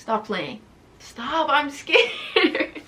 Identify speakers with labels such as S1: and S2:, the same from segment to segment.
S1: Stop playing. Stop, I'm scared.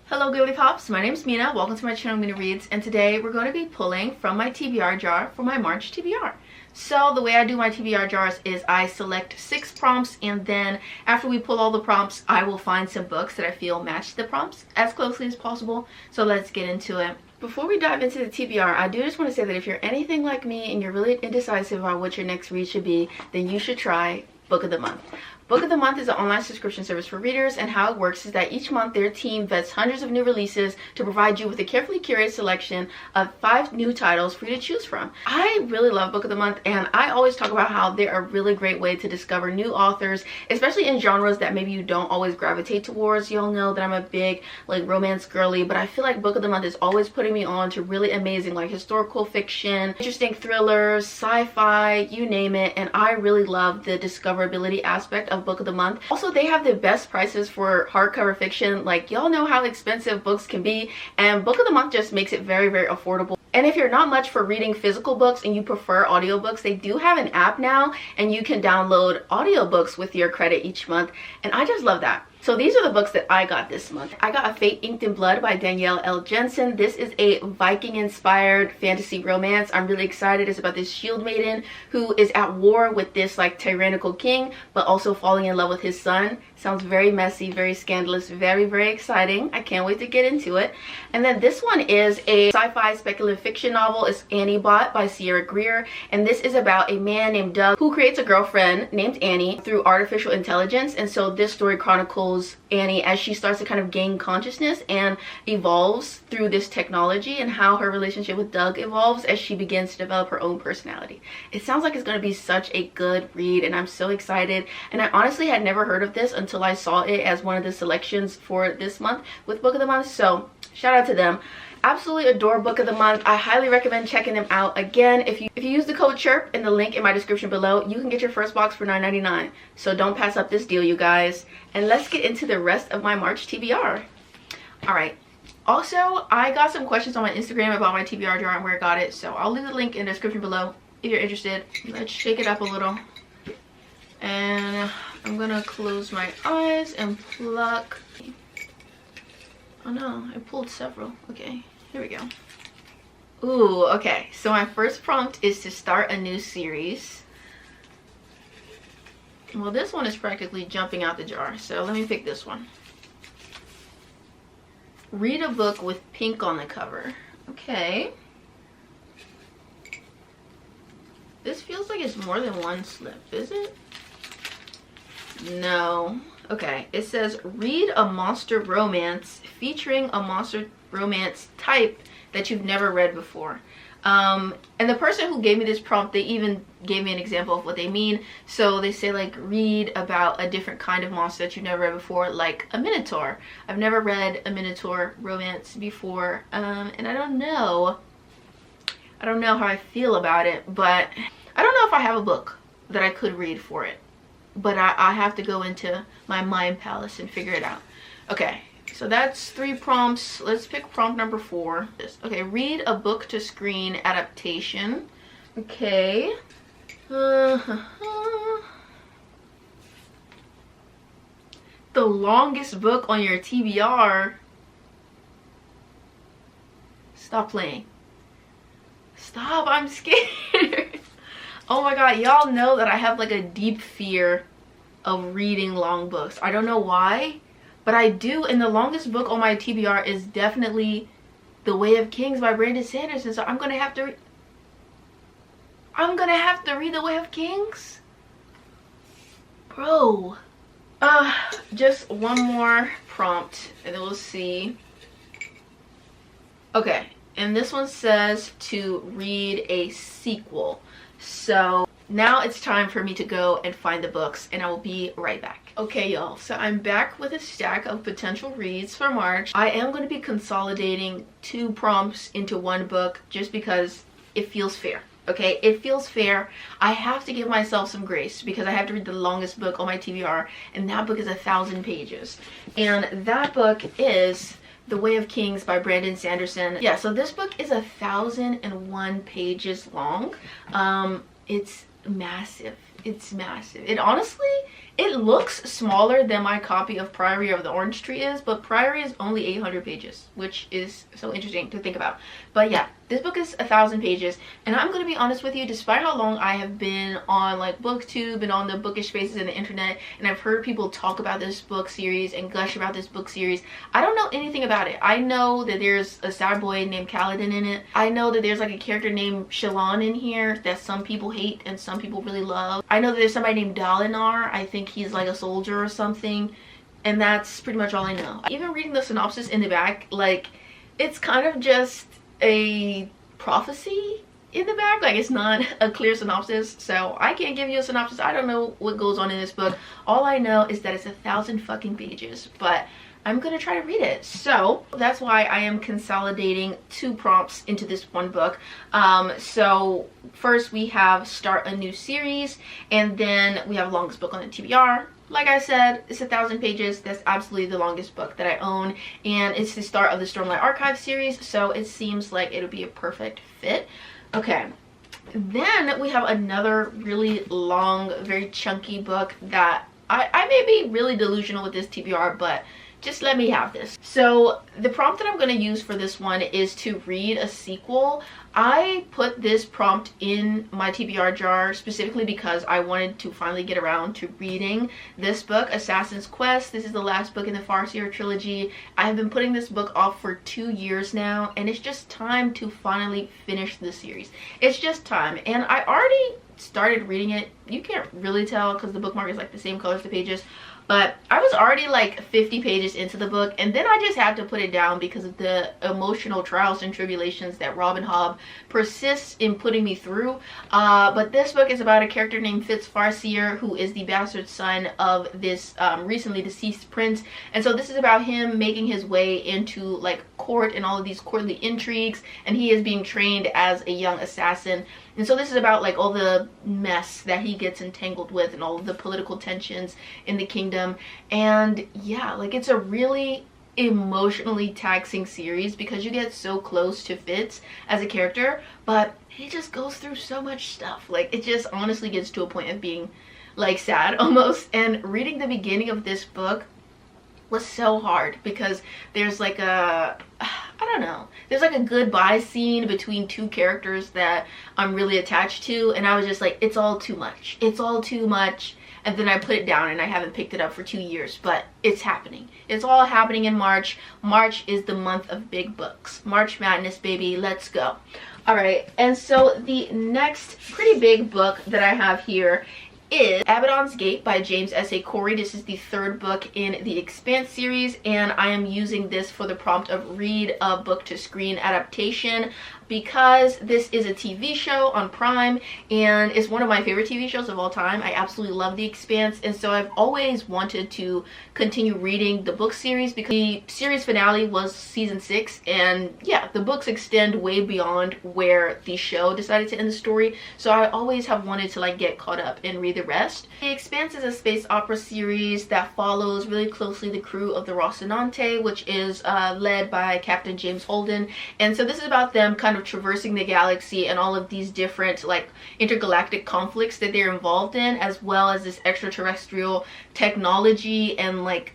S1: Hello Girly Pops, my name is Mina. Welcome to my channel Mina Reads, and today we're going to be pulling from my TBR jar for my March TBR. So the way I do my TBR jars is I select 6 prompts, and then after we pull all the prompts, I will find some books that I feel match the prompts as closely as possible. So let's get into it. Before we dive into the TBR, I do just want to say that if you're anything like me and you're really indecisive about what your next read should be, then you should try Book of the Month. Book of the Month is an online subscription service for readers, and how it works is that each month their team vets hundreds of new releases to provide you with a carefully curated selection of 5 new titles for you to choose from. I really love Book of the Month, and I always talk about how they're a really great way to discover new authors, especially in genres that maybe you don't always gravitate towards. Y'all know that I'm a big romance girly, but I feel like Book of the Month is always putting me on to really amazing historical fiction, interesting thrillers, sci-fi, you name it, and I really love the discoverability aspect of Book of the Month. Also, they have the best prices for hardcover fiction. Y'all know how expensive books can be, and Book of the Month just makes it very, very affordable. And if you're not much for reading physical books and you prefer audiobooks, they do have an app now, and you can download audiobooks with your credit each month, and I just love that. So these are the books that I got this month. I got A Fate Inked in Blood by Danielle L. Jensen. This is a Viking-inspired fantasy romance. I'm really excited. It's about this shield maiden who is at war with this tyrannical king, but also falling in love with his son. Sounds very messy, very scandalous, very, very exciting. I can't wait to get into it. And then this one is a sci-fi speculative fiction novel. It's Annie Bot by Sierra Greer, and this is about a man named Doug who creates a girlfriend named Annie through artificial intelligence. And so this story chronicles Annie as she starts to kind of gain consciousness and evolves through this technology, and how her relationship with Doug evolves as she begins to develop her own personality. It sounds like it's going to be such a good read, and I'm so excited. And I honestly had never heard of this until I saw it as one of the selections for this month with Book of the Month, so shout out to them. Absolutely adore Book of the Month. I highly recommend checking them out. Again, if you use the code CHIRP in the link in my description below, you can get your first box for $9.99. So don't pass up this deal, you guys. And let's get into the rest of my March TBR. Alright. Also, I got some questions on my Instagram about my TBR jar and where I got it. So I'll leave the link in the description below if you're interested. Let's shake it up a little. And I'm gonna close my eyes and pluck. Oh no, I pulled several. Okay, here we go. Ooh, okay. So my first prompt is to start a new series. Well, this one is practically jumping out the jar, so let me pick this one. Read a book with pink on the cover. Okay. This feels like it's more than one slip, is it? No. Okay, it says read a monster romance featuring a monster romance type that you've never read before. And the person who gave me this prompt, they even gave me an example of what they mean. So they say read about a different kind of monster that you've never read before, like a minotaur. I've never read a minotaur romance before, and I don't know how I feel about it, but I don't know if I have a book that I could read for it. But I have to go into my mind palace and figure it out. Okay, so that's 3 prompts. Let's pick prompt number 4. Okay, read a book to screen adaptation. Okay. The longest book on your TBR. Stop playing. Stop, I'm scared. Oh my god, y'all know that I have a deep fear of reading long books. I don't know why, but I do, and the longest book on my TBR is definitely The Way of Kings by Brandon Sanderson, so I'm gonna have to read The Way of Kings? Bro. Just one more prompt, and then we'll see. Okay, and this one says to read a sequel. So now it's time for me to go and find the books, and I will be right back. Okay, y'all, so I'm back with a stack of potential reads for March. I am going to be consolidating 2 prompts into 1 book just because it feels fair. Okay, it feels fair. I have to give myself some grace because I have to read the longest book on my TBR, and that book is 1,000 pages. And that book is The Way of Kings by Brandon Sanderson. Yeah, so this book is 1,001 pages long. It's massive. It's massive. It honestly, it looks smaller than my copy of Priory of the Orange Tree is, but Priory is only 800 pages, which is so interesting to think about. But yeah, this book is 1,000 pages, and I'm gonna be honest with you, despite how long I have been on like booktube and on the bookish spaces in the internet, and I've heard people talk about this book series and gush about this book series, I don't know anything about it. I know that there's a sad boy named Kaladin in it. I know that there's like a character named Shallan in here that some people hate and some people really love. I know that there's somebody named Dalinar. I think he's like a soldier or something, and that's pretty much all I know. Even reading the synopsis in the back, like, it's kind of just a prophecy in the back. Like, it's not a clear synopsis, so I can't give you a synopsis. I don't know what goes on in this book. All I know is that it's 1,000 fucking pages, but I'm gonna try to read it. So that's why I am consolidating 2 prompts into this one book. So first we have start a new series, and then we have longest book on the TBR. Like I said, it's 1,000 pages. That's absolutely the longest book that I own, and it's the start of the Stormlight Archive series, so it seems like it'll be a perfect fit. Okay, then we have another really long, very chunky book that I may be really delusional with this TBR, but just let me have this. So the prompt that I'm going to use for this one is to read a sequel. I put this prompt in my TBR jar specifically because I wanted to finally get around to reading this book, Assassin's Quest. This is the last book in the Farseer trilogy. I have been putting this book off for 2 years now, and it's just time to finally finish the series. It's just time, and I already started reading it. You can't really tell because the bookmark is like the same color as the pages, but I was already like 50 pages into the book, and then I just had to put it down because of the emotional trials and tribulations that Robin Hobb persists in putting me through. But this book is about a character named Fitz Farseer, who is the bastard son of this recently deceased prince. And so this is about him making his way into like court and all of these courtly intrigues, and he is being trained as a young assassin. And so this is about like all the mess that he gets entangled with and all of the political tensions in the kingdom. And yeah, like, it's a really emotionally taxing series because you get so close to Fitz as a character, but he just goes through so much stuff. Like, it just honestly gets to a point of being like sad almost. And reading the beginning of this book was so hard because there's like a, I don't know, there's like a goodbye scene between 2 characters that I'm really attached to, and I was just like, it's all too much. It's all too much. And then I put it down and I haven't picked it up for 2 years, but it's happening. It's all happening in March. March is the month of big books. March Madness, baby. Let's go. All right, and so the next pretty big book that I have here is Abaddon's Gate by James S.A. Corey. This is the 3rd book in the Expanse series, and I am using this for the prompt of read a book to screen adaptation because this is a TV show on Prime, and it's one of my favorite TV shows of all time. I absolutely love The Expanse, and so I've always wanted to continue reading the book series because the series finale was season 6, and yeah, the books extend way beyond where the show decided to end the story, so I always have wanted to like get caught up and read the rest. The Expanse is a space opera series that follows really closely the crew of the Rocinante, which is led by Captain James Holden, and so this is about them kind of traversing the galaxy and all of these different like intergalactic conflicts that they're involved in, as well as this extraterrestrial technology and like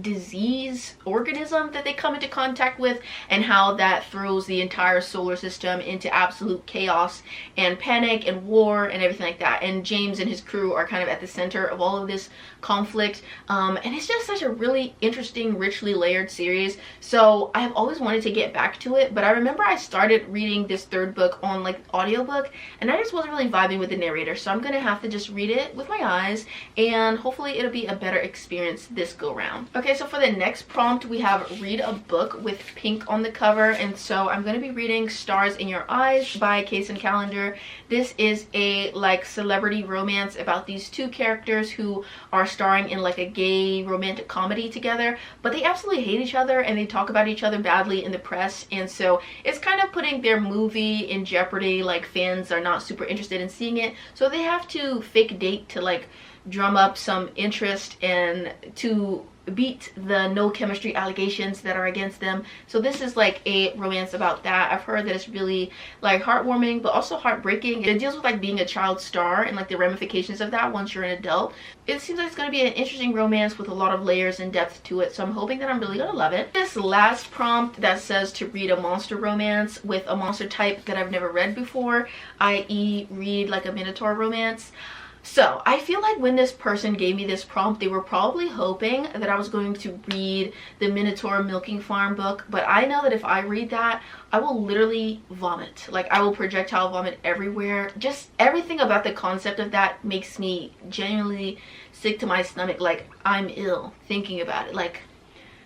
S1: disease organism that they come into contact with, and how that throws the entire solar system into absolute chaos and panic and war and everything like that. And James and his crew are kind of at the center of all of this conflict, and it's just such a really interesting, richly layered series. So I have always wanted to get back to it, but I remember I started reading this 3rd book on like audiobook, and I just wasn't really vibing with the narrator, so I'm gonna have to just read it with my eyes, and hopefully it'll be a better experience this go round. Okay, so for the next prompt, we have read a book with pink on the cover, and so I'm going to be reading Stars in Your Eyes by Kaysen Callender. This is a like celebrity romance about these 2 characters who are starring in like a gay romantic comedy together, but they absolutely hate each other and they talk about each other badly in the press, and so it's kind of putting their movie in jeopardy. Like, fans are not super interested in seeing it, so they have to fake date to like drum up some interest and to beat the no chemistry allegations that are against them. So this is like a romance about that. I've heard that it's really like heartwarming but also heartbreaking. It deals with like being a child star and like the ramifications of that once you're an adult. It seems like it's going to be an interesting romance with a lot of layers and depth to it, so I'm hoping that I'm really going to love it. This last prompt that says to read a monster romance with a monster type that I've never read before, i.e. read like a Minotaur romance. So I feel like when this person gave me this prompt, they were probably hoping that I was going to read the Minotaur Milking Farm book, but I know that if I read that, I will literally vomit. Like, I will projectile vomit everywhere. Just everything about the concept of that makes me genuinely sick to my stomach. Like, I'm ill thinking about it. Like,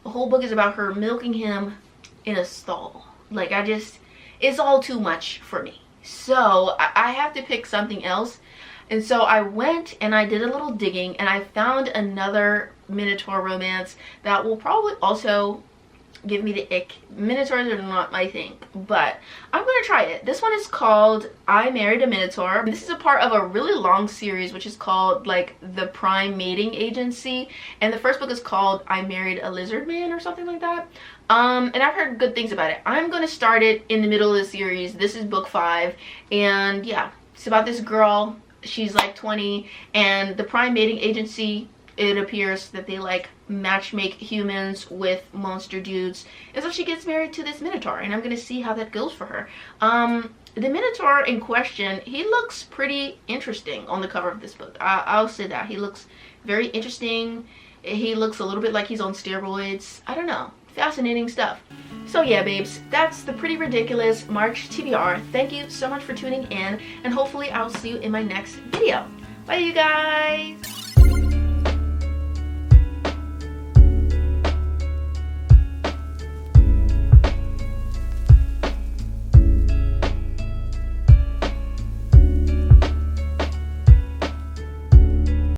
S1: the whole book is about her milking him in a stall. Like, it's all too much for me. So I have to pick something else. And so I went and I did a little digging and I found another Minotaur romance that will probably also give me the ick. Minotaurs are not my thing, but I'm gonna try it. This one is called I Married a Minotaur. This is a part of a really long series which is called like The Prime Mating Agency, and the first book is called I Married a Lizard Man or something like that. And I've heard good things about it. I'm gonna start it in the middle of the series. This is book 5, and yeah, it's about this girl. She's like 20, and the Prime Mating Agency, it appears that they like matchmake humans with monster dudes, and so she gets married to this Minotaur, and I'm gonna see how that goes for her. The Minotaur in question, he looks pretty interesting on the cover of this book. I'll say that. He looks very interesting. He looks a little bit like he's on steroids. I don't know. Fascinating stuff. So yeah, babes, that's the Pretty Ridiculous March TBR. Thank you so much for tuning in, and hopefully I'll see you in my next video. Bye, you guys!